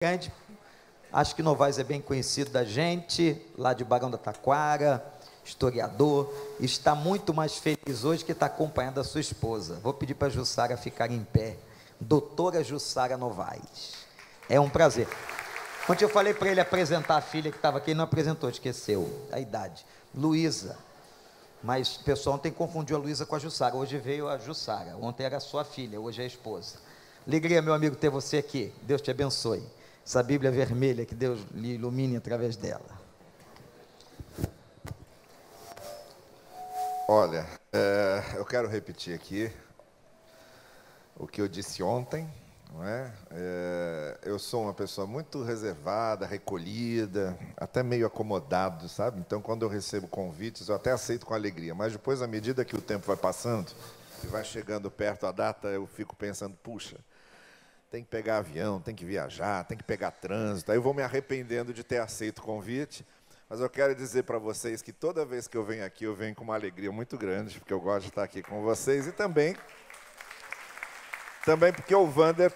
Grande, acho que Novaes é bem conhecido da gente, lá de Barão da Taquara, historiador, está muito mais feliz hoje que está acompanhando a sua esposa. Vou pedir para a Jussara ficar em pé. Doutora Jussara Novaes. É um prazer. Ontem eu falei para ele apresentar a filha que estava aqui, ele não apresentou, esqueceu a idade. Luísa. Mas o pessoal ontem confundiu a Luísa com a Jussara. Hoje veio a Jussara. Ontem era sua filha, hoje é a esposa. Alegria, meu amigo, ter você aqui. Deus te abençoe. Essa Bíblia vermelha, que Deus lhe ilumine através dela. Olha, eu quero repetir aqui o que eu disse ontem, não é? Eu sou uma pessoa muito reservada, recolhida, até meio acomodado, sabe? Então, quando eu recebo convites, eu até aceito com alegria, mas depois, à medida que o tempo vai passando e vai chegando perto a data, eu fico pensando, puxa, tem que pegar avião, tem que viajar, tem que pegar trânsito. Aí eu vou me arrependendo de ter aceito o convite. Mas eu quero dizer para vocês que toda vez que eu venho aqui, eu venho com uma alegria muito grande, porque eu gosto de estar aqui com vocês. E também porque o Wander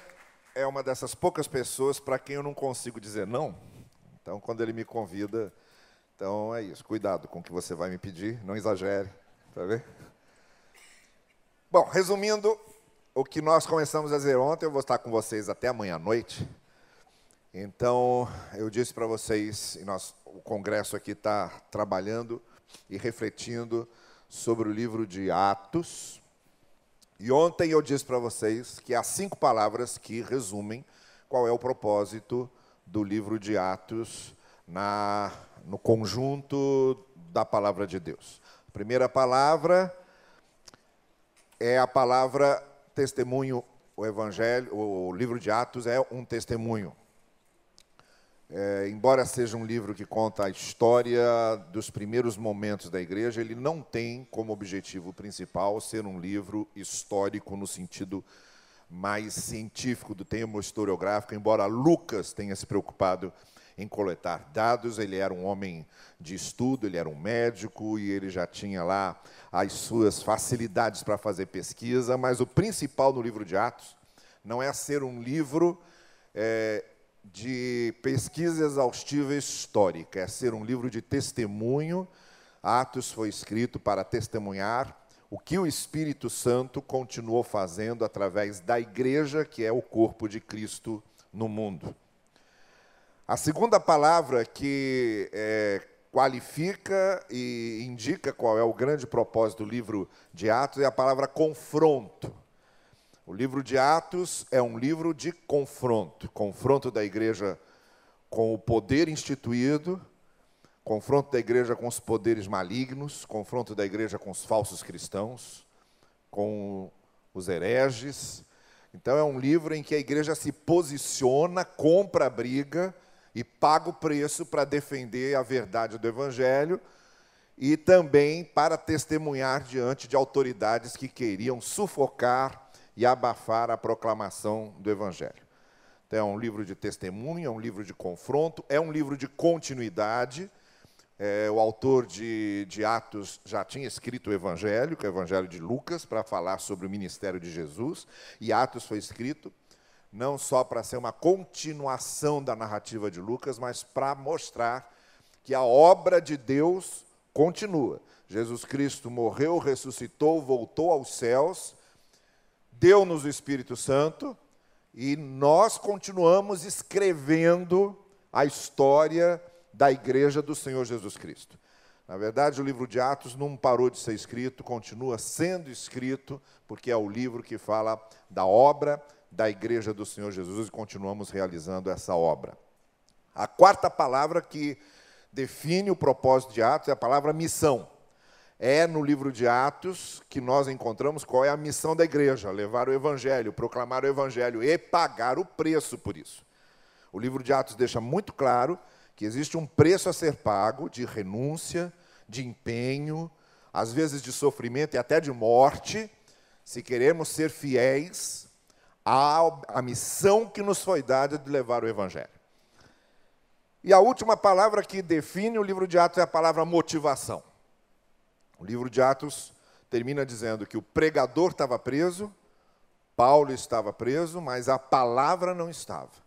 é uma dessas poucas pessoas para quem eu não consigo dizer não. Então, quando ele me convida, então é isso. Cuidado com o que você vai me pedir, não exagere. Tá vendo? Bom, resumindo o que nós começamos a dizer ontem, eu vou estar com vocês até amanhã à noite. Então, eu disse para vocês, e o congresso aqui está trabalhando e refletindo sobre o livro de Atos. E ontem eu disse para vocês que há 5 palavras que resumem qual é o propósito do livro de Atos no conjunto da palavra de Deus. A primeira palavra é a palavra testemunho. O Evangelho, o livro de Atos é um testemunho. Embora seja um livro que conta a história dos primeiros momentos da igreja, ele não tem como objetivo principal ser um livro histórico no sentido mais científico do termo historiográfico, embora Lucas tenha se preocupado em coletar dados. Ele era um homem de estudo, ele era um médico e ele já tinha lá as suas facilidades para fazer pesquisa, mas o principal no livro de Atos não é ser um livro de pesquisa exaustiva histórica, é ser um livro de testemunho. Atos foi escrito para testemunhar o que o Espírito Santo continuou fazendo através da igreja, que é o corpo de Cristo no mundo. A segunda palavra que qualifica e indica qual é o grande propósito do livro de Atos é a palavra confronto. O livro de Atos é um livro de confronto. Confronto da igreja com o poder instituído, confronto da igreja com os poderes malignos, confronto da igreja com os falsos cristãos, com os hereges. Então é um livro em que a igreja se posiciona, compra a briga e paga o preço para defender a verdade do Evangelho e também para testemunhar diante de autoridades que queriam sufocar e abafar a proclamação do Evangelho. Então, é um livro de testemunho, é um livro de confronto, é um livro de continuidade. O autor de Atos já tinha escrito o Evangelho, que é o Evangelho de Lucas, para falar sobre o ministério de Jesus, e Atos foi escrito não só para ser uma continuação da narrativa de Lucas, mas para mostrar que a obra de Deus continua. Jesus Cristo morreu, ressuscitou, voltou aos céus, deu-nos o Espírito Santo e nós continuamos escrevendo a história da igreja do Senhor Jesus Cristo. Na verdade, o livro de Atos não parou de ser escrito, continua sendo escrito, porque é o livro que fala da obra da igreja do Senhor Jesus e continuamos realizando essa obra. A quarta palavra que define o propósito de Atos é a palavra missão. É no livro de Atos que nós encontramos qual é a missão da igreja: levar o Evangelho, proclamar o Evangelho e pagar o preço por isso. O livro de Atos deixa muito claro que existe um preço a ser pago de renúncia, de empenho, às vezes de sofrimento e até de morte, se queremos ser fiéis à missão que nos foi dada de levar o Evangelho. E a última palavra que define o livro de Atos é a palavra motivação. O livro de Atos termina dizendo que o pregador estava preso, Paulo estava preso, mas a palavra não estava.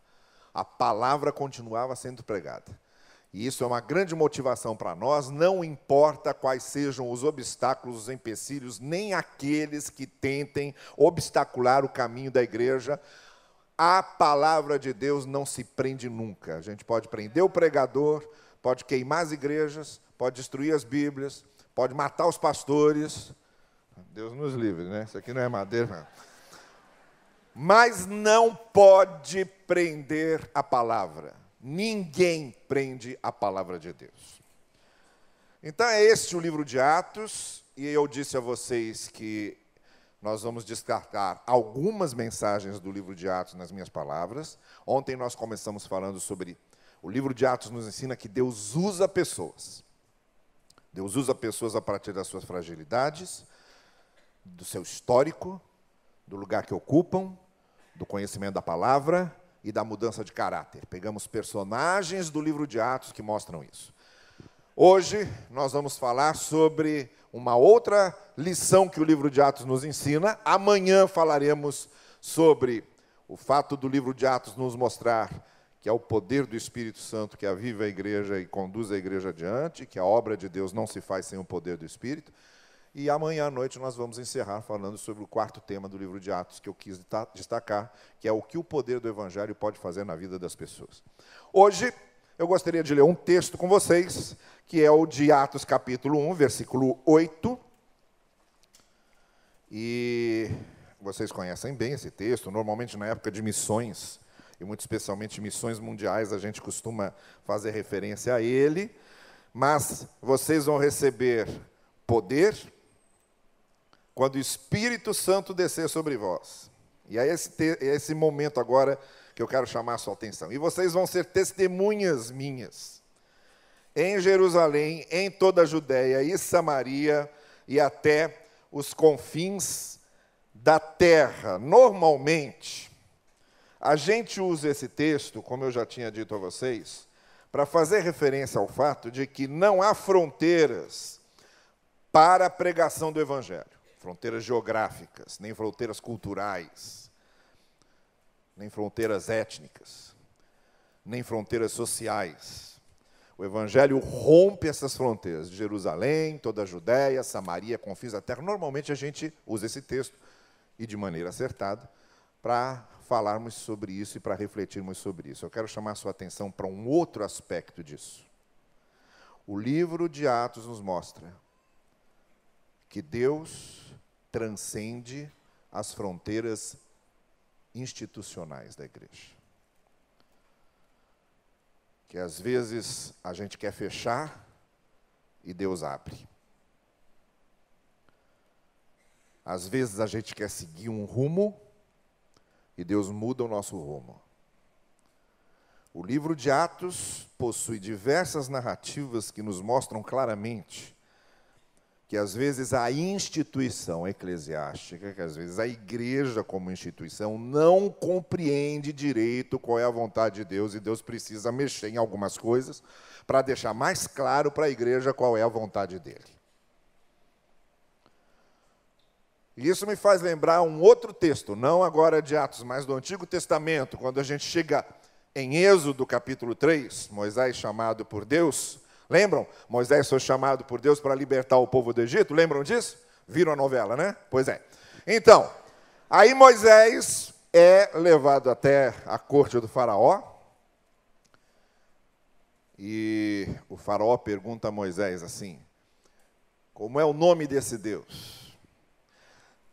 a palavra continuava sendo pregada. E isso é uma grande motivação para nós, não importa quais sejam os obstáculos, os empecilhos, nem aqueles que tentem obstacular o caminho da igreja. A palavra de Deus não se prende nunca. A gente pode prender o pregador, pode queimar as igrejas, pode destruir as Bíblias, pode matar os pastores. Deus nos livre, né? Isso aqui não é madeira, não. Mas não pode prender a palavra. Ninguém prende a palavra de Deus. Então é este o livro de Atos, e eu disse a vocês que nós vamos destacar algumas mensagens do livro de Atos nas minhas palavras. Ontem nós começamos falando sobre o livro de Atos nos ensina que Deus usa pessoas. Deus usa pessoas a partir das suas fragilidades, do seu histórico, do lugar que ocupam, do conhecimento da palavra e da mudança de caráter. Pegamos personagens do livro de Atos que mostram isso. Hoje nós vamos falar sobre uma outra lição que o livro de Atos nos ensina. Amanhã falaremos sobre o fato do livro de Atos nos mostrar que é o poder do Espírito Santo que aviva a igreja e conduz a igreja adiante, que a obra de Deus não se faz sem o poder do Espírito. E amanhã à noite nós vamos encerrar falando sobre o quarto tema do livro de Atos, que eu quis destacar, que é o que o poder do Evangelho pode fazer na vida das pessoas. Hoje, eu gostaria de ler um texto com vocês, que é o de Atos capítulo 1, versículo 8. E vocês conhecem bem esse texto, normalmente na época de missões, e muito especialmente missões mundiais, a gente costuma fazer referência a ele, mas vocês vão receber poder quando o Espírito Santo descer sobre vós. E é esse momento agora que eu quero chamar a sua atenção. E vocês vão ser testemunhas minhas, em Jerusalém, em toda a Judéia e Samaria, e até os confins da terra. Normalmente, a gente usa esse texto, como eu já tinha dito a vocês, para fazer referência ao fato de que não há fronteiras para a pregação do Evangelho. Fronteiras geográficas, nem fronteiras culturais, nem fronteiras étnicas, nem fronteiras sociais. O Evangelho rompe essas fronteiras, de Jerusalém, toda a Judéia, Samaria, confins da terra. Normalmente a gente usa esse texto, e de maneira acertada, para falarmos sobre isso e para refletirmos sobre isso. Eu quero chamar a sua atenção para um outro aspecto disso. O livro de Atos nos mostra que Deus transcende as fronteiras institucionais da igreja. Que às vezes a gente quer fechar e Deus abre. Às vezes a gente quer seguir um rumo e Deus muda o nosso rumo. O livro de Atos possui diversas narrativas que nos mostram claramente que às vezes a instituição eclesiástica, que às vezes a igreja como instituição não compreende direito qual é a vontade de Deus, e Deus precisa mexer em algumas coisas para deixar mais claro para a igreja qual é a vontade dele. E isso me faz lembrar um outro texto, não agora de Atos, mas do Antigo Testamento, quando a gente chega em Êxodo capítulo 3, Moisés chamado por Deus. Lembram? Moisés foi chamado por Deus para libertar o povo do Egito. Lembram disso? Viram a novela, né? Pois é. Então, aí Moisés é levado até a corte do faraó. E o faraó pergunta a Moisés assim: como é o nome desse Deus?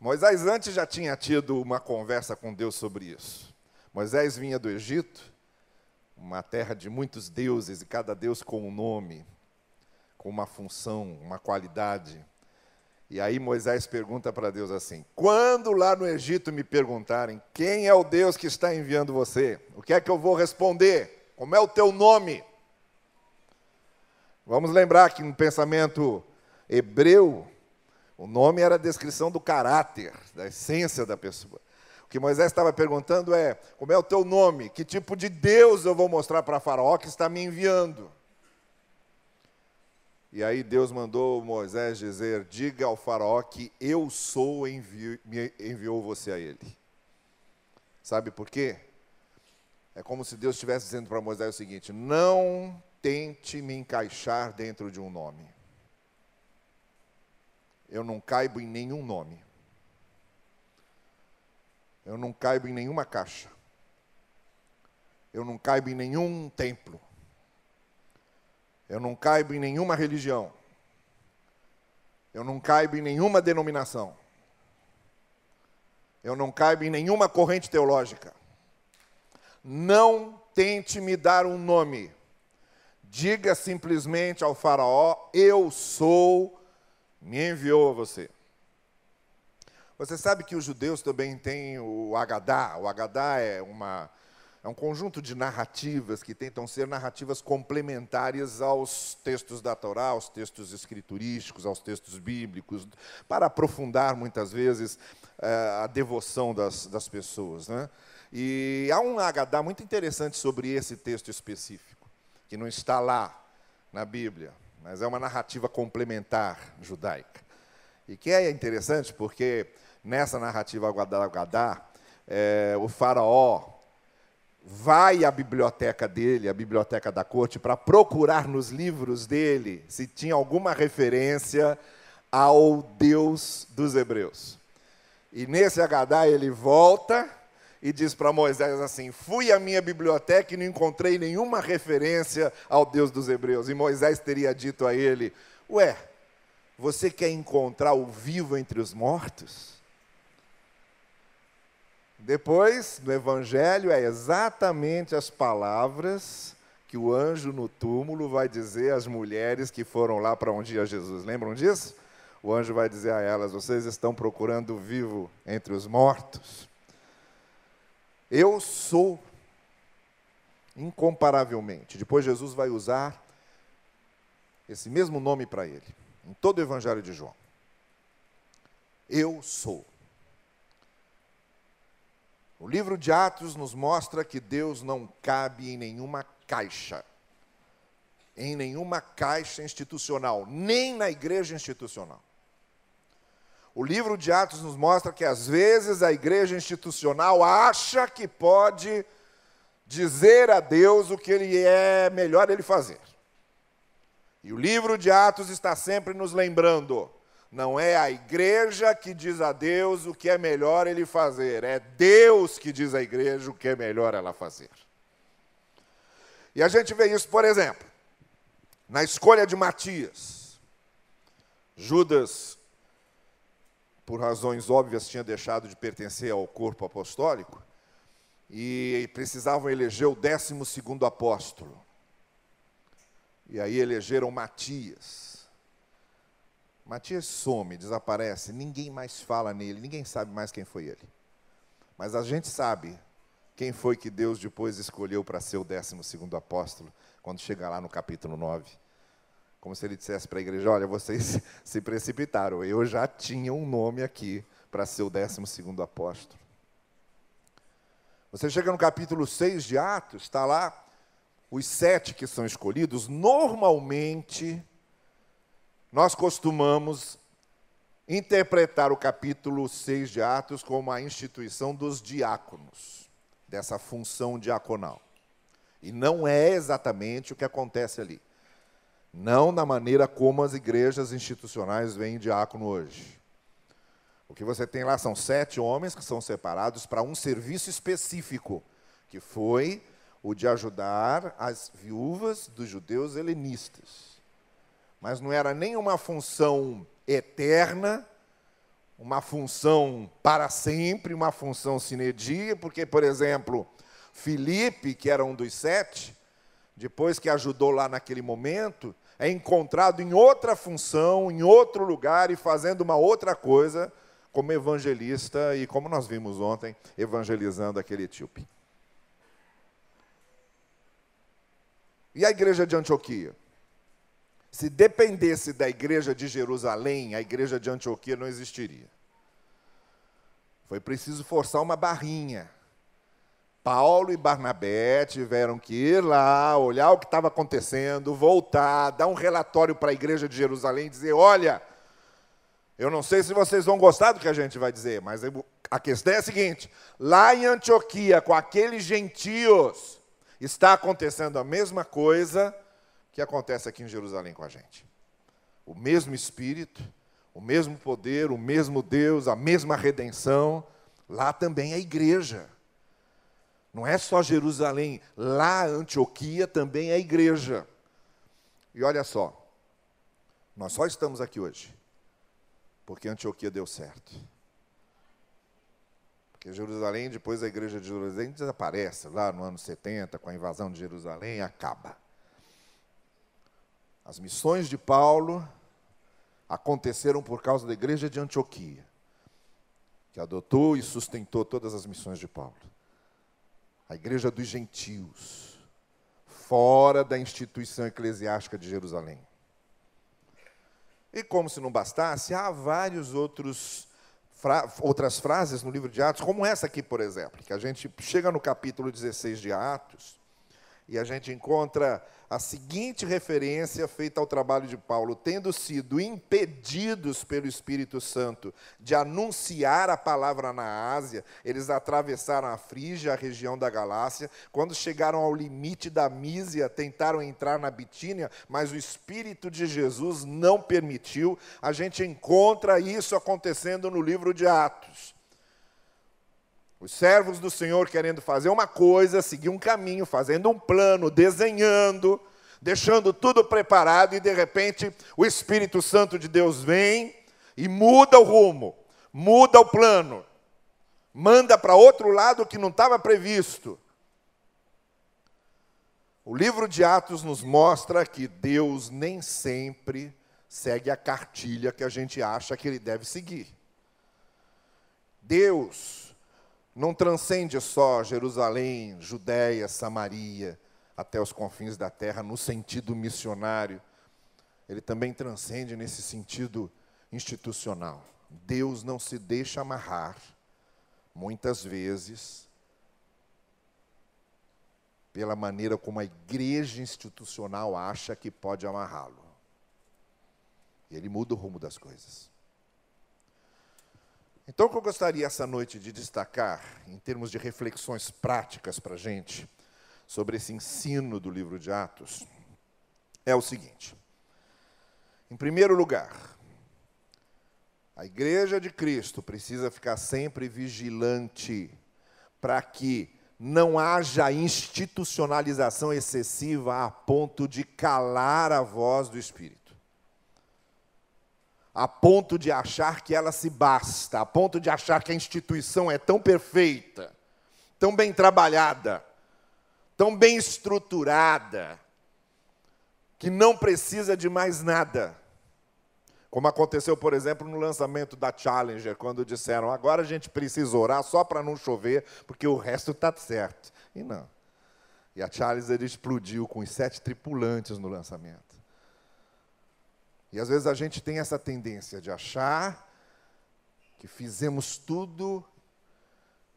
Moisés antes já tinha tido uma conversa com Deus sobre isso. Moisés vinha do Egito, uma terra de muitos deuses, e cada deus com um nome, com uma função, uma qualidade. E aí Moisés pergunta para Deus assim: quando lá no Egito me perguntarem quem é o Deus que está enviando você, o que é que eu vou responder? Como é o teu nome? Vamos lembrar que no pensamento hebreu, o nome era a descrição do caráter, da essência da pessoa. O que Moisés estava perguntando é: como é o teu nome? Que tipo de Deus eu vou mostrar para Faraó que está me enviando? E aí Deus mandou Moisés dizer: diga ao Faraó que eu sou, me enviou você a ele. Sabe por quê? É como se Deus estivesse dizendo para Moisés o seguinte: não tente me encaixar dentro de um nome. Eu não caibo em nenhum nome. Eu não caibo em nenhuma caixa. Eu não caibo em nenhum templo. Eu não caibo em nenhuma religião. Eu não caibo em nenhuma denominação. Eu não caibo em nenhuma corrente teológica. Não tente me dar um nome. Diga simplesmente ao faraó: eu sou, me enviou a você. Você sabe que os judeus também têm o Agadá. O Agadá é um conjunto de narrativas que tentam ser narrativas complementares aos textos da Torá, aos textos escriturísticos, aos textos bíblicos, para aprofundar, muitas vezes, a devoção das pessoas, né? E há um Agadá muito interessante sobre esse texto específico, que não está lá na Bíblia, mas é uma narrativa complementar judaica. E que é interessante porque nessa narrativa Agadá, o faraó vai à biblioteca dele, à biblioteca da corte, para procurar nos livros dele se tinha alguma referência ao Deus dos hebreus. E nesse Agadá ele volta e diz para Moisés assim: fui à minha biblioteca e não encontrei nenhuma referência ao Deus dos hebreus. E Moisés teria dito a ele: ué, você quer encontrar o vivo entre os mortos? Depois, no Evangelho, é exatamente as palavras que o anjo no túmulo vai dizer às mulheres que foram lá para onde ia Jesus. Lembram disso? O anjo vai dizer a elas: vocês estão procurando o vivo entre os mortos? Eu sou, incomparavelmente. Depois Jesus vai usar esse mesmo nome para ele, em todo o Evangelho de João. Eu sou. O livro de Atos nos mostra que Deus não cabe em nenhuma caixa institucional, nem na igreja institucional. O livro de Atos nos mostra que, às vezes, a igreja institucional acha que pode dizer a Deus o que é melhor ele fazer. E o livro de Atos está sempre nos lembrando: não é a igreja que diz a Deus o que é melhor ele fazer, é Deus que diz à igreja o que é melhor ela fazer. E a gente vê isso, por exemplo, na escolha de Matias. Judas, por razões óbvias, tinha deixado de pertencer ao corpo apostólico e precisavam eleger o 12º apóstolo. E aí elegeram Matias. Matias some, desaparece, ninguém mais fala nele, ninguém sabe mais quem foi ele. Mas a gente sabe quem foi que Deus depois escolheu para ser o 12º apóstolo, quando chega lá no capítulo 9. Como se ele dissesse para a igreja: olha, vocês se precipitaram, eu já tinha um nome aqui para ser o 12º apóstolo. Você chega no capítulo 6 de Atos, está lá os 7 que são escolhidos. Normalmente, nós costumamos interpretar o capítulo 6 de Atos como a instituição dos diáconos, dessa função diaconal. E não é exatamente o que acontece ali. Não da maneira como as igrejas institucionais veem diácono hoje. O que você tem lá são 7 homens que são separados para um serviço específico, que foi o de ajudar as viúvas dos judeus helenistas. Mas não era nem uma função eterna, uma função para sempre, uma função sine die, porque, por exemplo, Filipe, que era um dos 7, depois que ajudou lá naquele momento, é encontrado em outra função, em outro lugar e fazendo uma outra coisa, como evangelista e, como nós vimos ontem, evangelizando aquele etíope. E a igreja de Antioquia? Se dependesse da igreja de Jerusalém, a igreja de Antioquia não existiria. Foi preciso forçar uma barrinha. Paulo e Barnabé tiveram que ir lá, olhar o que estava acontecendo, voltar, dar um relatório para a igreja de Jerusalém e dizer: olha, eu não sei se vocês vão gostar do que a gente vai dizer, mas A questão é a seguinte: lá em Antioquia, com aqueles gentios, está acontecendo a mesma coisa que acontece aqui em Jerusalém com a gente. O mesmo Espírito, o mesmo poder, o mesmo Deus, a mesma redenção. Lá também é igreja. Não é só Jerusalém, lá Antioquia também é igreja. E olha só, nós só estamos aqui hoje porque Antioquia deu certo. Porque Jerusalém, depois a igreja de Jerusalém desaparece, lá no ano 70, com a invasão de Jerusalém, acaba. As missões de Paulo aconteceram por causa da igreja de Antioquia, que adotou e sustentou todas as missões de Paulo. A igreja dos gentios, fora da instituição eclesiástica de Jerusalém. E como se não bastasse, há vários outras frases no livro de Atos, como essa aqui, por exemplo, que a gente chega no capítulo 16 de Atos, e a gente encontra a seguinte referência feita ao trabalho de Paulo: tendo sido impedidos pelo Espírito Santo de anunciar a palavra na Ásia, eles atravessaram a Frígia, a região da Galácia. Quando chegaram ao limite da Mísia, tentaram entrar na Bitínia, mas o Espírito de Jesus não permitiu. A gente encontra isso acontecendo no livro de Atos. Os servos do Senhor querendo fazer uma coisa, seguir um caminho, fazendo um plano, desenhando, deixando tudo preparado, e de repente o Espírito Santo de Deus vem e muda o rumo, muda o plano, manda para outro lado que não estava previsto. O livro de Atos nos mostra que Deus nem sempre segue a cartilha que a gente acha que ele deve seguir. Deus não transcende só Jerusalém, Judéia, Samaria, até os confins da terra, no sentido missionário. Ele também transcende nesse sentido institucional. Deus não se deixa amarrar, muitas vezes, pela maneira como a igreja institucional acha que pode amarrá-lo. E ele muda o rumo das coisas. Então, o que eu gostaria essa noite de destacar, em termos de reflexões práticas para a gente, sobre esse ensino do livro de Atos, é o seguinte. Em primeiro lugar, a igreja de Cristo precisa ficar sempre vigilante para que não haja institucionalização excessiva a ponto de calar a voz do Espírito. A ponto de achar que ela se basta, a ponto de achar que a instituição é tão perfeita, tão bem trabalhada, tão bem estruturada, que não precisa de mais nada. Como aconteceu, por exemplo, no lançamento da Challenger, quando disseram: agora a gente precisa orar só para não chover, porque o resto está certo. E não. E a Challenger explodiu com os 7 tripulantes no lançamento. E às vezes a gente tem essa tendência de achar que fizemos tudo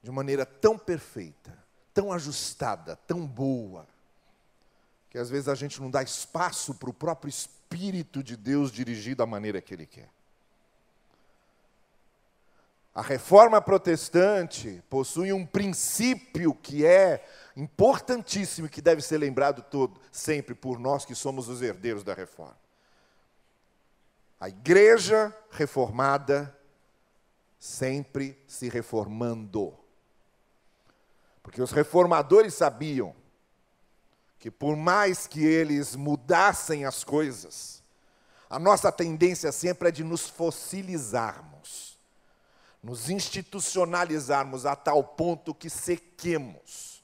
de maneira tão perfeita, tão ajustada, tão boa, que às vezes a gente não dá espaço para o próprio Espírito de Deus dirigir da maneira que Ele quer. A reforma protestante possui um princípio que é importantíssimo e que deve ser lembrado sempre por nós que somos os herdeiros da reforma. A igreja reformada sempre se reformando. Porque os reformadores sabiam que por mais que eles mudassem as coisas, a nossa tendência sempre é de nos fossilizarmos, nos institucionalizarmos a tal ponto que sequemos,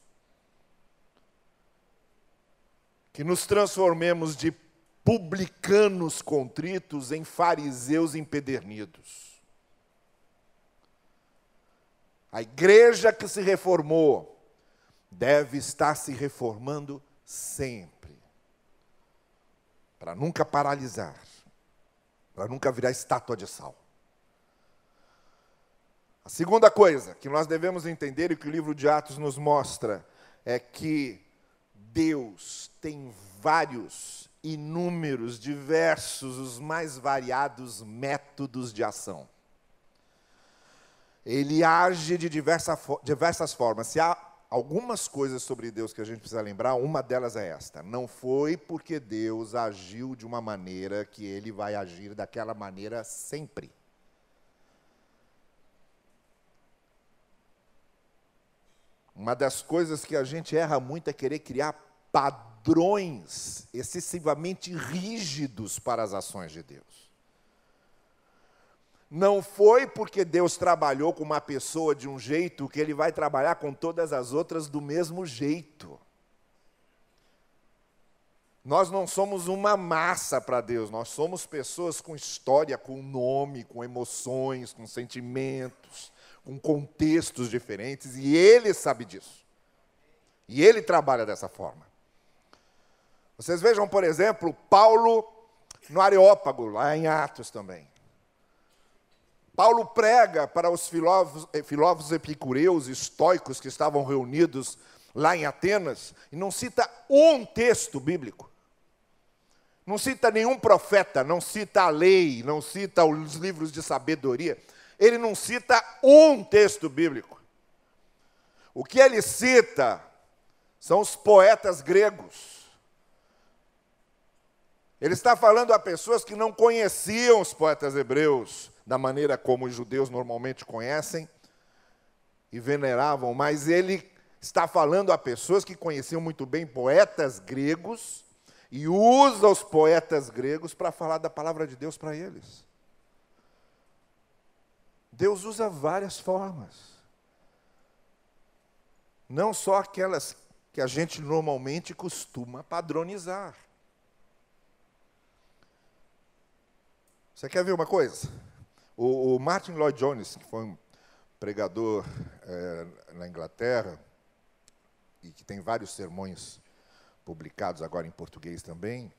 que nos transformemos de publicanos contritos em fariseus empedernidos. A igreja que se reformou deve estar se reformando sempre, para nunca paralisar, para nunca virar estátua de sal. A segunda coisa que nós devemos entender e que o livro de Atos nos mostra é que Deus tem vários, inúmeros, diversos, os mais variados métodos de ação. ele age de diversas formas. Se há algumas coisas sobre Deus que a gente precisa lembrar, uma delas é esta: não foi porque Deus agiu de uma maneira que ele vai agir daquela maneira sempre. Uma das coisas que a gente erra muito é querer criar padrões excessivamente rígidos para as ações de Deus. Não foi porque Deus trabalhou com uma pessoa de um jeito que ele vai trabalhar com todas as outras do mesmo jeito. Nós não somos uma massa para Deus, nós somos pessoas com história, com nome, com emoções, com sentimentos, com contextos diferentes, e Ele sabe disso. E Ele trabalha dessa forma. Vocês vejam, por exemplo, Paulo no Areópago, lá em Atos também. Paulo prega para os filósofos epicureus e estoicos que estavam reunidos lá em Atenas, e não cita um texto bíblico. Não cita nenhum profeta, não cita a lei, não cita os livros de sabedoria. Ele não cita um texto bíblico. O que ele cita são os poetas gregos. Ele está falando a pessoas que não conheciam os poetas hebreus da maneira como os judeus normalmente conhecem e veneravam, mas ele está falando a pessoas que conheciam muito bem poetas gregos e usa os poetas gregos para falar da palavra de Deus para eles. Deus usa várias formas, não só aquelas que a gente normalmente costuma padronizar. Você quer ver uma coisa? O Martin Lloyd Jones, que foi um pregador na Inglaterra, e que tem vários sermões publicados agora em português também,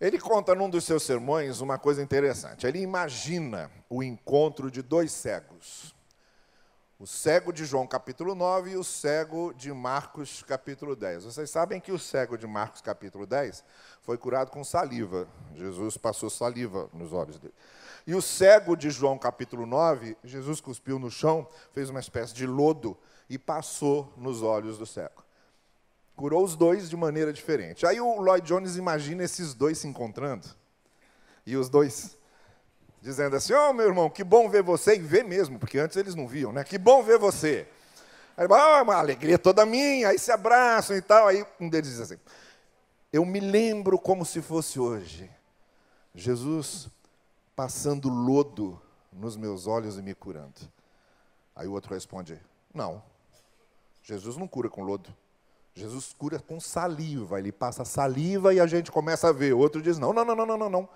ele conta num dos seus sermões uma coisa interessante. Ele imagina o encontro de dois cegos. O cego de João capítulo 9 e o cego de Marcos capítulo 10. Vocês sabem que o cego de Marcos capítulo 10 foi curado com saliva. Jesus passou saliva nos olhos dele. E o cego de João capítulo 9, Jesus cuspiu no chão, fez uma espécie de lodo e passou nos olhos do cego. Curou os dois de maneira diferente. Aí o Lloyd Jones imagina esses dois se encontrando. E os dois dizendo assim: "Ô, meu irmão, que bom ver você", e vê mesmo, porque antes eles não viam, né? "Que bom ver você". Aí, uma alegria toda minha, aí se abraçam e tal. Aí um deles diz assim: "Eu me lembro como se fosse hoje, Jesus passando lodo nos meus olhos e me curando". Aí o outro responde: "Não, Jesus não cura com lodo. Jesus cura com saliva, ele passa saliva e a gente começa a ver". O outro diz: "Não, não, não, não, não, não.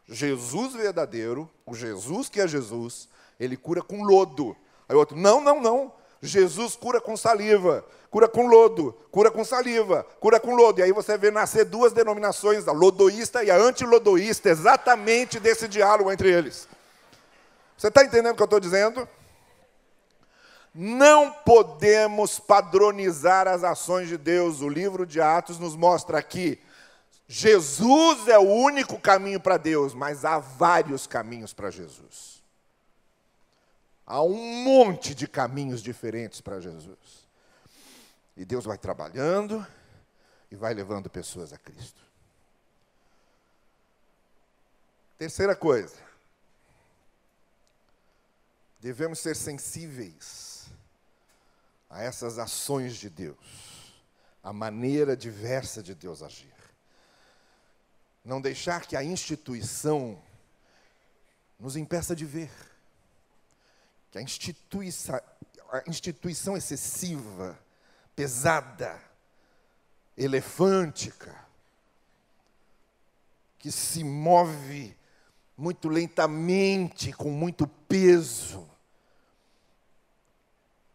Jesus verdadeiro, o Jesus que é Jesus, ele cura com lodo". Aí o outro: "Não, não, não. Jesus cura com saliva, cura com lodo, cura com saliva, cura com lodo". E aí você vê nascer duas denominações, a lodoísta e a antilodoísta, exatamente desse diálogo entre eles. Você está entendendo o que eu estou dizendo? Não podemos padronizar as ações de Deus. O livro de Atos nos mostra que Jesus é o único caminho para Deus, mas há vários caminhos para Jesus. Há um monte de caminhos diferentes para Jesus. E Deus vai trabalhando e vai levando pessoas a Cristo. Terceira coisa, devemos ser sensíveis a essas ações de Deus, a maneira diversa de Deus agir. Não deixar que a instituição nos impeça de ver. Que a instituição excessiva, pesada, elefântica, que se move muito lentamente, com muito peso,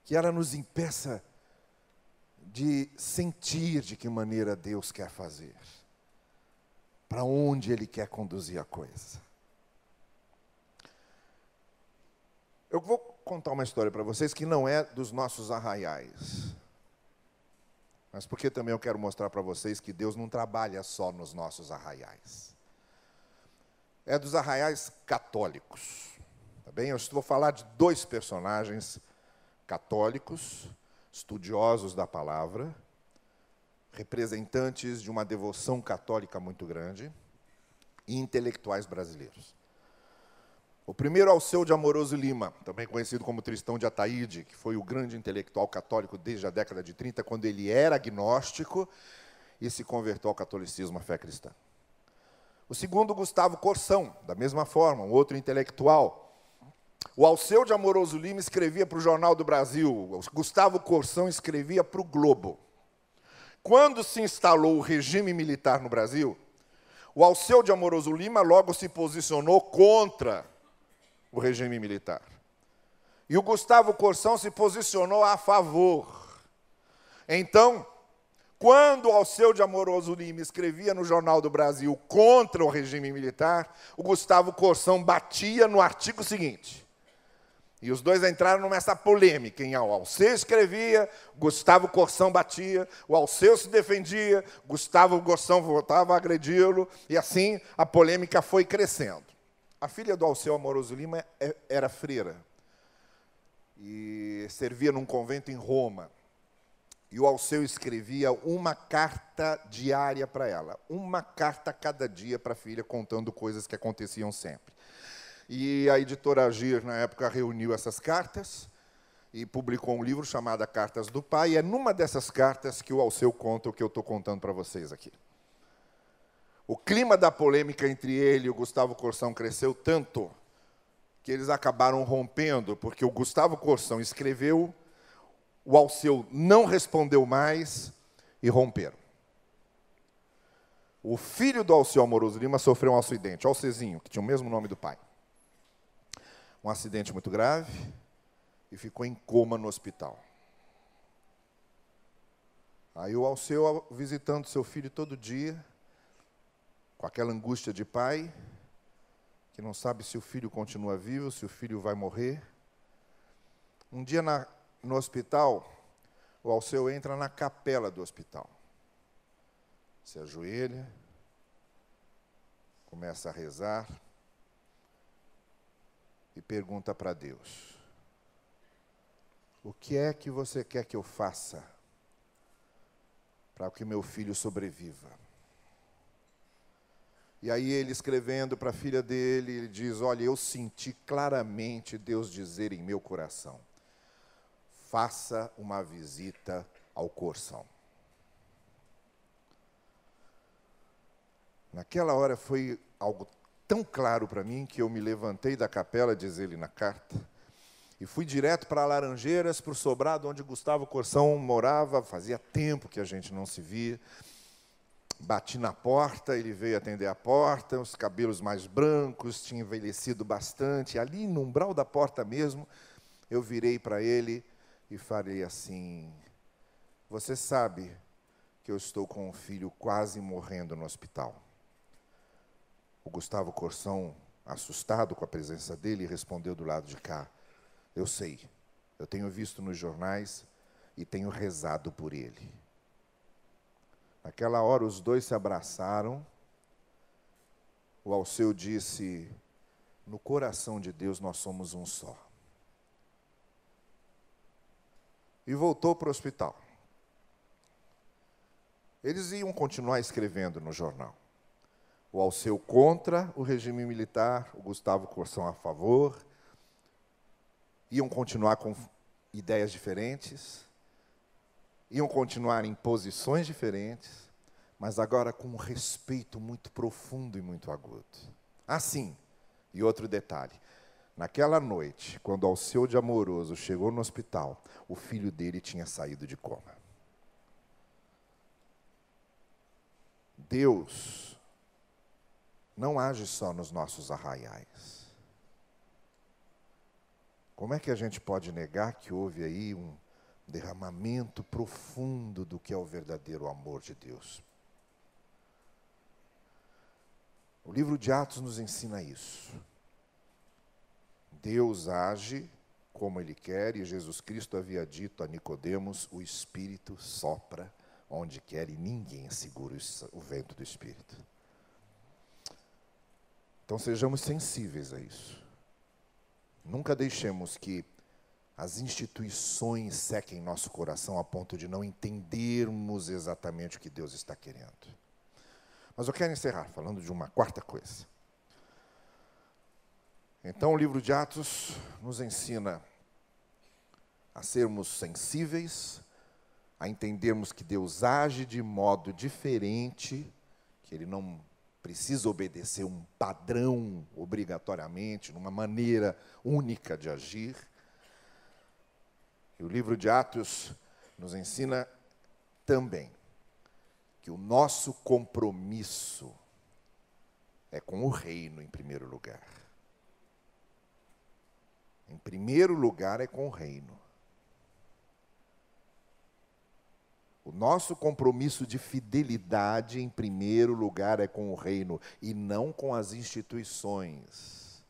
que ela nos impeça de sentir de que maneira Deus quer fazer, para onde Ele quer conduzir a coisa. Eu vou contar uma história para vocês que não é dos nossos arraiais, mas porque também eu quero mostrar para vocês que Deus não trabalha só nos nossos arraiais. É dos arraiais católicos, tá bem? Eu vou falar de dois personagens católicos, estudiosos da palavra, representantes de uma devoção católica muito grande e intelectuais brasileiros. O primeiro, Alceu de Amoroso Lima, também conhecido como Tristão de Ataíde, que foi o grande intelectual católico desde a década de 30, quando ele era agnóstico e se converteu ao catolicismo, à fé cristã. O segundo, Gustavo Corsão, da mesma forma, um outro intelectual. O Alceu de Amoroso Lima escrevia para o Jornal do Brasil, o Gustavo Corsão escrevia para o Globo. Quando se instalou o regime militar no Brasil, o Alceu de Amoroso Lima logo se posicionou contra o regime militar. E o Gustavo Corsão se posicionou a favor. Então, quando o Alceu de Amoroso Lima escrevia no Jornal do Brasil contra o regime militar, o Gustavo Corsão batia no artigo seguinte. E os dois entraram nessa polêmica, em o Alceu escrevia, Gustavo Corsão batia, o Alceu se defendia, Gustavo Corsão voltava a agredi-lo, e assim a polêmica foi crescendo. A filha do Alceu Amoroso Lima era freira e servia num convento em Roma. E o Alceu escrevia uma carta diária para ela, uma carta cada dia para a filha, contando coisas que aconteciam sempre. E a editora Agir, na época, reuniu essas cartas e publicou um livro chamado Cartas do Pai, e é numa dessas cartas que o Alceu conta o que eu estou contando para vocês aqui. O clima da polêmica entre ele e o Gustavo Corsão cresceu tanto que eles acabaram rompendo, porque o Gustavo Corsão escreveu, o Alceu não respondeu mais e romperam. O filho do Alceu Amoroso Lima sofreu um acidente, o Alcezinho, que tinha o mesmo nome do pai. Um acidente muito grave e ficou em coma no hospital. Aí o Alceu, visitando seu filho todo dia, com aquela angústia de pai, que não sabe se o filho continua vivo, se o filho vai morrer. Um dia no hospital, o Alceu entra na capela do hospital. Se ajoelha, começa a rezar e pergunta para Deus: o que é que você quer que eu faça para que meu filho sobreviva? E aí ele, escrevendo para a filha dele, ele diz: olha, eu senti claramente Deus dizer em meu coração, faça uma visita ao Corsão. Naquela hora foi algo tão claro para mim que eu me levantei da capela, diz ele na carta, e fui direto para Laranjeiras, para o sobrado onde Gustavo Corsão morava. Fazia tempo que a gente não se via. Bati na porta, ele veio atender a porta, os cabelos mais brancos, tinha envelhecido bastante. Ali no umbral da porta mesmo, eu virei para ele e falei assim: você sabe que eu estou com um filho quase morrendo no hospital. O Gustavo Corsão, assustado com a presença dele, respondeu do lado de cá: eu sei, eu tenho visto nos jornais e tenho rezado por ele. Naquela hora os dois se abraçaram. O Alceu disse: no coração de Deus nós somos um só. E voltou para o hospital. Eles iam continuar escrevendo no jornal. O Alceu contra o regime militar, o Gustavo Corsão a favor. Iam continuar com ideias diferentes, iam continuar em posições diferentes, mas agora com um respeito muito profundo e muito agudo. Assim, e outro detalhe, naquela noite, quando Alceu de Amoroso chegou no hospital, o filho dele tinha saído de coma. Deus não age só nos nossos arraiais. Como é que a gente pode negar que houve aí um derramamento profundo do que é o verdadeiro amor de Deus? O livro de Atos nos ensina isso. Deus age como Ele quer, e Jesus Cristo havia dito a Nicodemos: o Espírito sopra onde quer e ninguém segura o vento do Espírito. Então sejamos sensíveis a isso. Nunca deixemos que as instituições sequem nosso coração a ponto de não entendermos exatamente o que Deus está querendo. Mas eu quero encerrar falando de uma quarta coisa. Então, o livro de Atos nos ensina a sermos sensíveis, a entendermos que Deus age de modo diferente, que Ele não precisa obedecer um padrão obrigatoriamente, numa maneira única de agir. E o livro de Atos nos ensina também que o nosso compromisso é com o reino em primeiro lugar. Em primeiro lugar é com o reino. O nosso compromisso de fidelidade, em primeiro lugar, é com o reino e não com as instituições.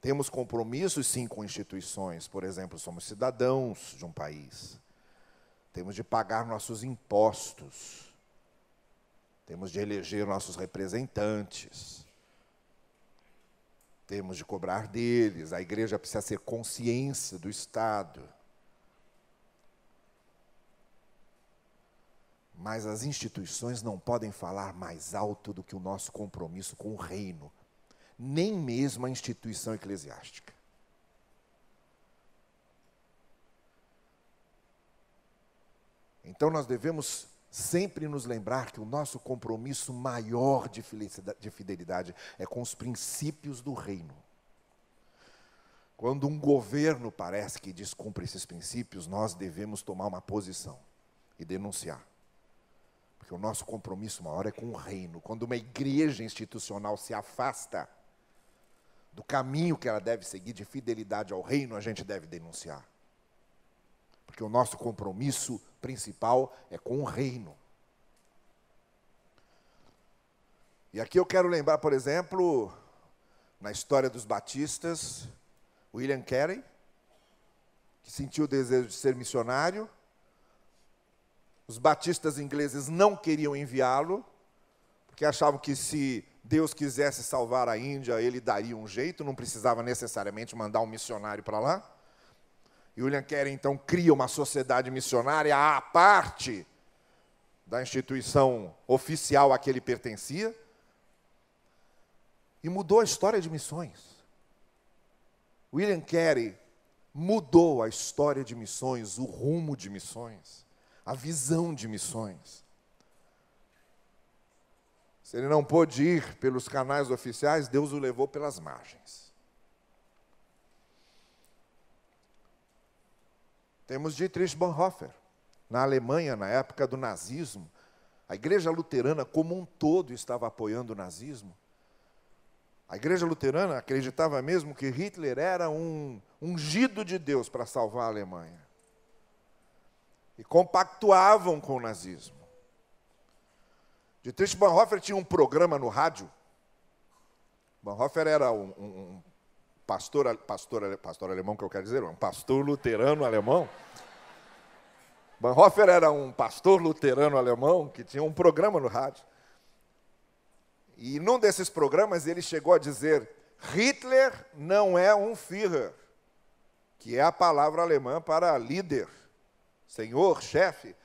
Temos compromissos, sim, com instituições. Por exemplo, somos cidadãos de um país. Temos de pagar nossos impostos. Temos de eleger nossos representantes. Temos de cobrar deles. A igreja precisa ser consciência do Estado. Mas as instituições não podem falar mais alto do que o nosso compromisso com o reino, nem mesmo a instituição eclesiástica. Então nós devemos sempre nos lembrar que o nosso compromisso maior de fidelidade é com os princípios do reino. Quando um governo parece que descumpre esses princípios, nós devemos tomar uma posição e denunciar. Porque o nosso compromisso maior é com o reino. Quando uma igreja institucional se afasta do caminho que ela deve seguir de fidelidade ao reino, a gente deve denunciar. Porque o nosso compromisso principal é com o reino. E aqui eu quero lembrar, por exemplo, na história dos batistas, William Carey, que sentiu o desejo de ser missionário. Os batistas ingleses não queriam enviá-lo, porque achavam que se Deus quisesse salvar a Índia, Ele daria um jeito, não precisava necessariamente mandar um missionário para lá. E William Carey, então, cria uma sociedade missionária à parte da instituição oficial a que ele pertencia, e mudou a história de missões. William Carey mudou a história de missões, o rumo de missões. A visão de missões. Se ele não pôde ir pelos canais oficiais, Deus o levou pelas margens. Temos Dietrich Bonhoeffer, na Alemanha, na época do nazismo. A igreja luterana como um todo estava apoiando o nazismo. A igreja luterana acreditava mesmo que Hitler era um ungido de Deus para salvar a Alemanha. E compactuavam com o nazismo. Dietrich Bonhoeffer tinha um programa no rádio. Bonhoeffer era um pastor alemão, que eu quero dizer, um pastor luterano alemão. Bonhoeffer era um pastor luterano alemão que tinha um programa no rádio. E num desses programas ele chegou a dizer: Hitler não é um Führer, que é a palavra alemã para líder. Senhor, chefe,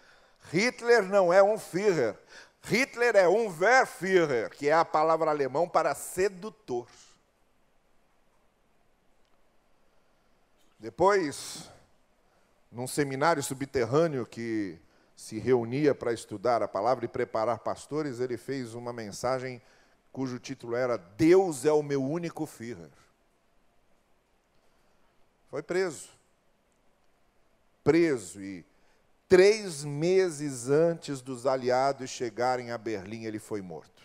Hitler não é um Führer. Hitler é um Wehrführer, que é a palavra alemã para sedutor. Depois, num seminário subterrâneo que se reunia para estudar a palavra e preparar pastores, ele fez uma mensagem cujo título era Deus é o meu único Führer. Foi preso. E 3 meses antes dos aliados chegarem a Berlim, ele foi morto.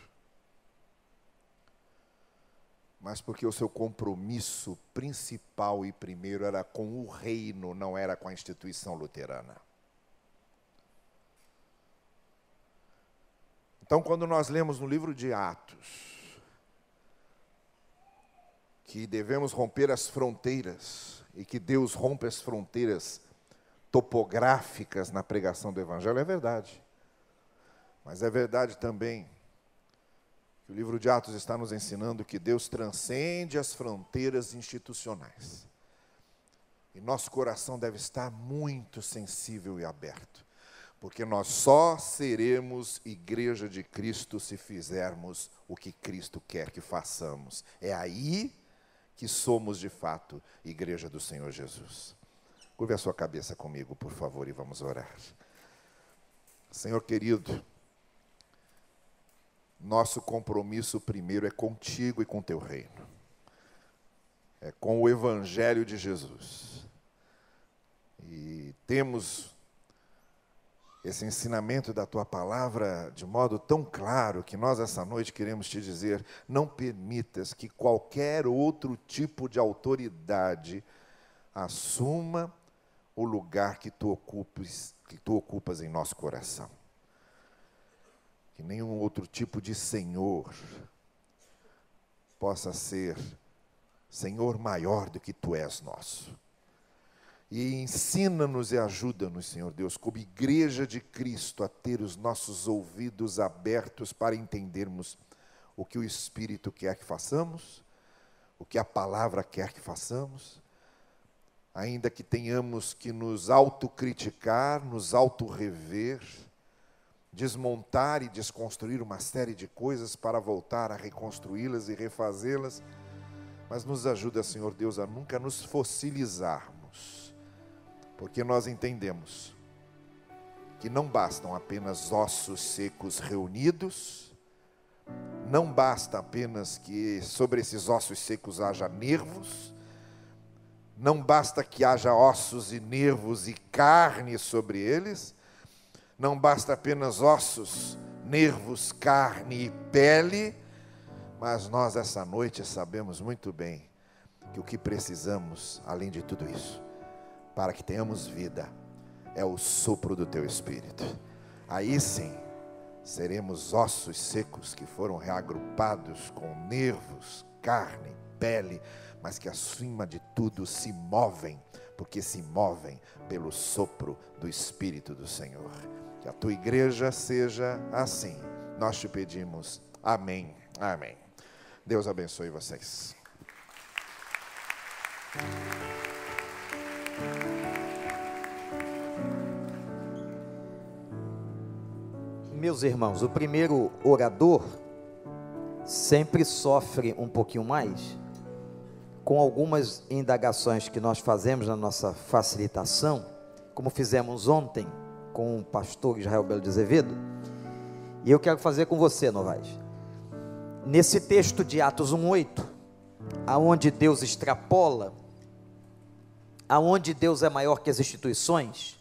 Mas porque o seu compromisso principal e primeiro era com o reino, não era com a instituição luterana. Então, quando nós lemos no livro de Atos que devemos romper as fronteiras e que Deus rompe as fronteiras topográficas na pregação do Evangelho, é verdade. Mas é verdade também O livro de Atos está nos ensinando que Deus transcende as fronteiras institucionais. E nosso coração deve estar muito sensível e aberto, porque nós só seremos igreja de Cristo se fizermos o que Cristo quer que façamos. É aí que somos de fato igreja do Senhor Jesus. Curve a sua cabeça comigo, por favor, e vamos orar. Senhor querido, nosso compromisso primeiro é contigo e com teu reino. É com o Evangelho de Jesus. E temos esse ensinamento da tua palavra de modo tão claro que nós essa noite queremos te dizer: não permitas que qualquer outro tipo de autoridade assuma o lugar que tu ocupas em nosso coração. Que nenhum outro tipo de Senhor possa ser Senhor maior do que tu és nosso. E ensina-nos e ajuda-nos, Senhor Deus, como igreja de Cristo, a ter os nossos ouvidos abertos para entendermos o que o Espírito quer que façamos, o que a palavra quer que façamos, ainda que tenhamos que nos autocriticar, nos autorrever, desmontar e desconstruir uma série de coisas para voltar a reconstruí-las e refazê-las, mas nos ajuda, Senhor Deus, a nunca nos fossilizarmos, porque nós entendemos que não bastam apenas ossos secos reunidos, não basta apenas que sobre esses ossos secos haja nervos, não basta que haja ossos e nervos e carne sobre eles, não basta apenas ossos, nervos, carne e pele, mas nós essa noite sabemos muito bem que o que precisamos, além de tudo isso, para que tenhamos vida, é o sopro do teu Espírito. Aí sim, seremos ossos secos que foram reagrupados com nervos, carne, pele, mas que acima de tudo se movem, porque se movem pelo sopro do Espírito do Senhor. Que a tua igreja seja assim. Nós te pedimos. Amém. Amém. Deus abençoe vocês. Meus irmãos, o primeiro orador sempre sofre um pouquinho mais com algumas indagações que nós fazemos na nossa facilitação, como fizemos ontem com o pastor Israel Belo de Azevedo, e eu quero fazer com você, Novaes. Nesse texto de Atos 1:8, aonde Deus extrapola, aonde Deus é maior que as instituições,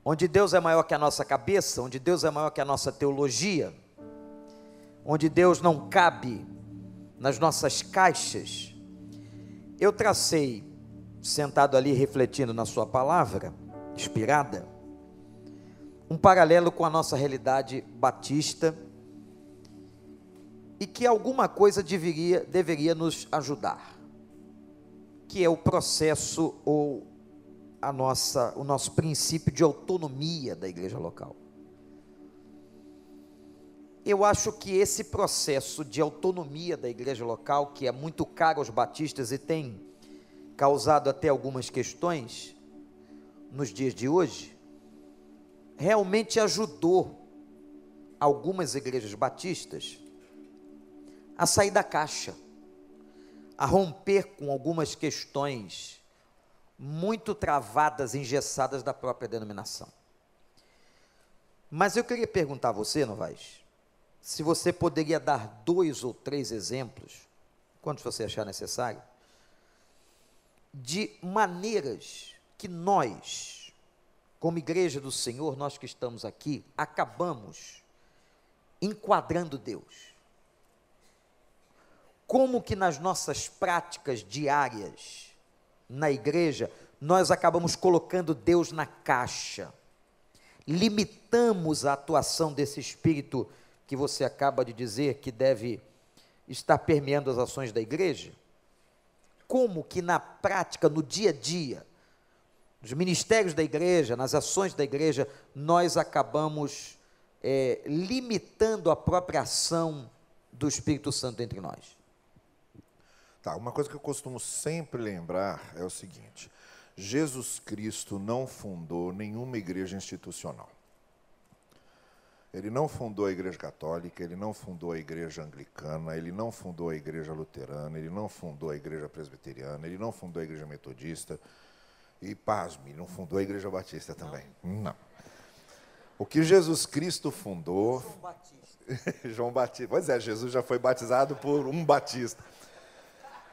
onde Deus é maior que a nossa cabeça, onde Deus é maior que a nossa teologia, onde Deus não cabe nas nossas caixas, eu tracei, sentado ali refletindo na sua palavra, inspirada, um paralelo com a nossa realidade batista, e que alguma coisa deveria nos ajudar, que é o processo ou o nosso princípio de autonomia da igreja local. Eu acho que esse processo de autonomia da igreja local, que é muito caro aos batistas e tem causado até algumas questões nos dias de hoje, realmente ajudou algumas igrejas batistas a sair da caixa, a romper com algumas questões muito travadas, engessadas da própria denominação. Mas eu queria perguntar a você, Novaes, se você poderia dar 2 ou 3 exemplos, quantos você achar necessário, de maneiras que nós, como igreja do Senhor, nós que estamos aqui, acabamos enquadrando Deus. Como que nas nossas práticas diárias, na igreja, nós acabamos colocando Deus na caixa, limitamos a atuação desse Espírito que você acaba de dizer que deve estar permeando as ações da igreja. Como que na prática, no dia a dia, nos ministérios da igreja, nas ações da igreja, nós acabamos limitando a própria ação do Espírito Santo entre nós? Tá, uma coisa que eu costumo sempre lembrar é o seguinte: Jesus Cristo não fundou nenhuma igreja institucional. Ele não fundou a igreja católica, ele não fundou a igreja anglicana, ele não fundou a igreja luterana, ele não fundou a igreja presbiteriana, ele não fundou a igreja metodista e, pasme, ele não fundou a igreja batista também. Não. O que Jesus Cristo fundou... João Batista. João Batista. Pois é, Jesus já foi batizado por um batista.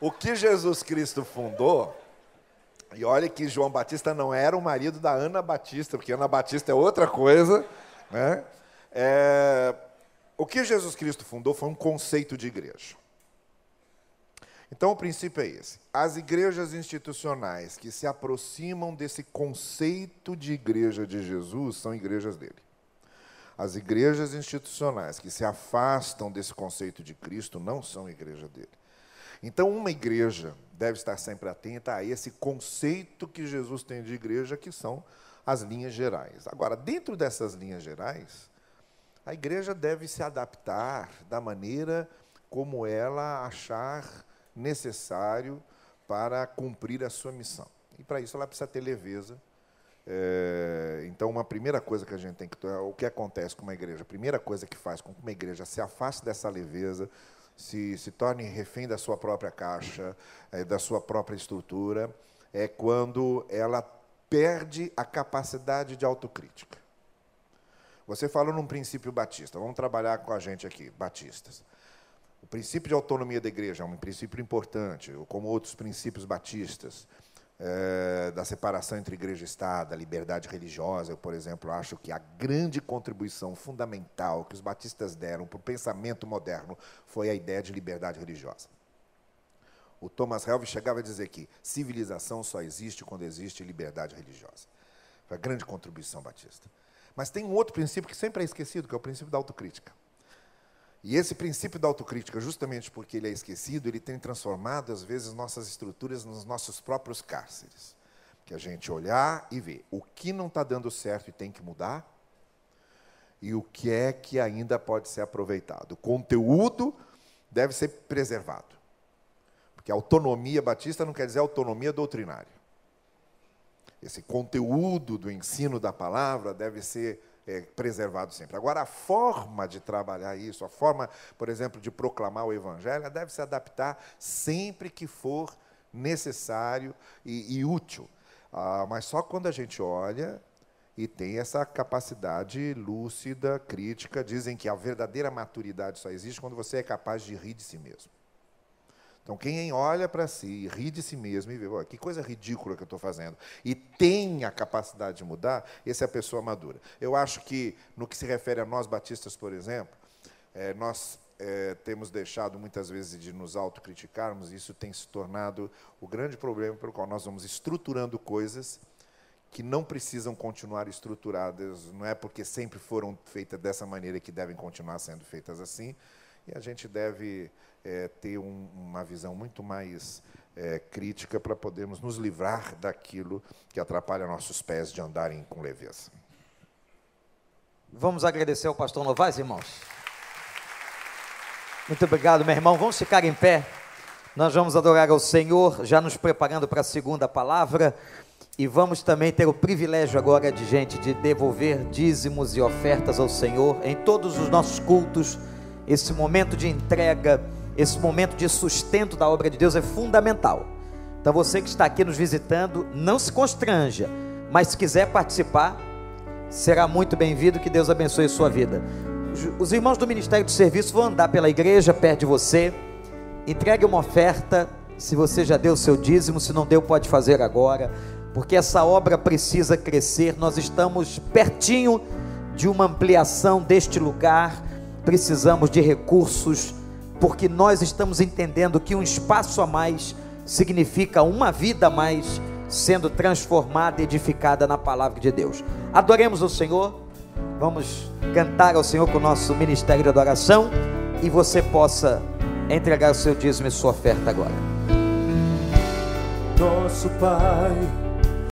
O que Jesus Cristo fundou... E olha que João Batista não era o marido da Ana Batista, porque Ana Batista é outra coisa, né? O que Jesus Cristo fundou foi um conceito de igreja. Então, o princípio é esse. As igrejas institucionais que se aproximam desse conceito de igreja de Jesus são igrejas dele. As igrejas institucionais que se afastam desse conceito de Cristo não são igreja dele. Então, uma igreja deve estar sempre atenta a esse conceito que Jesus tem de igreja, que são as linhas gerais. Agora, dentro dessas linhas gerais, a igreja deve se adaptar da maneira como ela achar necessário para cumprir a sua missão. E, para isso, ela precisa ter leveza. Então, uma primeira coisa que a gente tem que... O que acontece com uma igreja? A primeira coisa que faz com que uma igreja se afaste dessa leveza, se torne refém da sua própria caixa, da sua própria estrutura, é quando ela perde a capacidade de autocrítica. Você falou num princípio batista, vamos trabalhar com a gente aqui, batistas. O princípio de autonomia da igreja é um princípio importante, como outros princípios batistas, da separação entre igreja e Estado, da liberdade religiosa. Eu, por exemplo, acho que a grande contribuição fundamental que os batistas deram para o pensamento moderno foi a ideia de liberdade religiosa. O Thomas Helve chegava a dizer que civilização só existe quando existe liberdade religiosa. Foi a grande contribuição batista. Mas tem um outro princípio que sempre é esquecido, que é o princípio da autocrítica. E esse princípio da autocrítica, justamente porque ele é esquecido, ele tem transformado, às vezes, nossas estruturas nos nossos próprios cárceres. Que a gente olhar e ver o que não está dando certo e tem que mudar, e o que é que ainda pode ser aproveitado. O conteúdo deve ser preservado. Porque a autonomia batista não quer dizer autonomia doutrinária. Esse conteúdo do ensino da palavra deve ser preservado sempre. Agora, a forma de trabalhar isso, a forma, por exemplo, de proclamar o Evangelho, deve se adaptar sempre que for necessário e útil. Mas só quando a gente olha e tem essa capacidade lúcida, crítica. Dizem que a verdadeira maturidade só existe quando você é capaz de rir de si mesmo. Então, quem olha para si, ri de si mesmo e vê, que coisa ridícula que eu estou fazendo, e tem a capacidade de mudar, essa é a pessoa madura. Eu acho que, no que se refere a nós batistas, por exemplo, nós temos deixado muitas vezes de nos autocriticarmos, e isso tem se tornado o grande problema pelo qual nós vamos estruturando coisas que não precisam continuar estruturadas, não é porque sempre foram feitas dessa maneira que devem continuar sendo feitas assim, e a gente deve ter uma visão muito mais crítica para podermos nos livrar daquilo que atrapalha nossos pés de andarem com leveza. Vamos agradecer ao pastor Novaes, irmãos. Muito obrigado, meu irmão. Vamos ficar em pé. Nós vamos adorar ao Senhor, já nos preparando para a segunda palavra, e vamos também ter o privilégio agora de devolver dízimos e ofertas ao Senhor em todos os nossos cultos. Esse momento de entrega, esse momento de sustento da obra de Deus é fundamental. Então, você que está aqui nos visitando, não se constranja, mas se quiser participar, será muito bem-vindo. Que Deus abençoe sua vida. Os irmãos do Ministério do Serviço vão andar pela igreja perto de você. Entregue uma oferta. Se você já deu o seu dízimo, se não deu, pode fazer agora, porque essa obra precisa crescer. Nós estamos pertinho de uma ampliação deste lugar. Precisamos de recursos, porque nós estamos entendendo que um espaço a mais significa uma vida a mais sendo transformada e edificada na palavra de Deus. Adoremos o Senhor, vamos cantar ao Senhor com o nosso ministério de adoração, e você possa entregar o seu dízimo e sua oferta agora. Nosso Pai,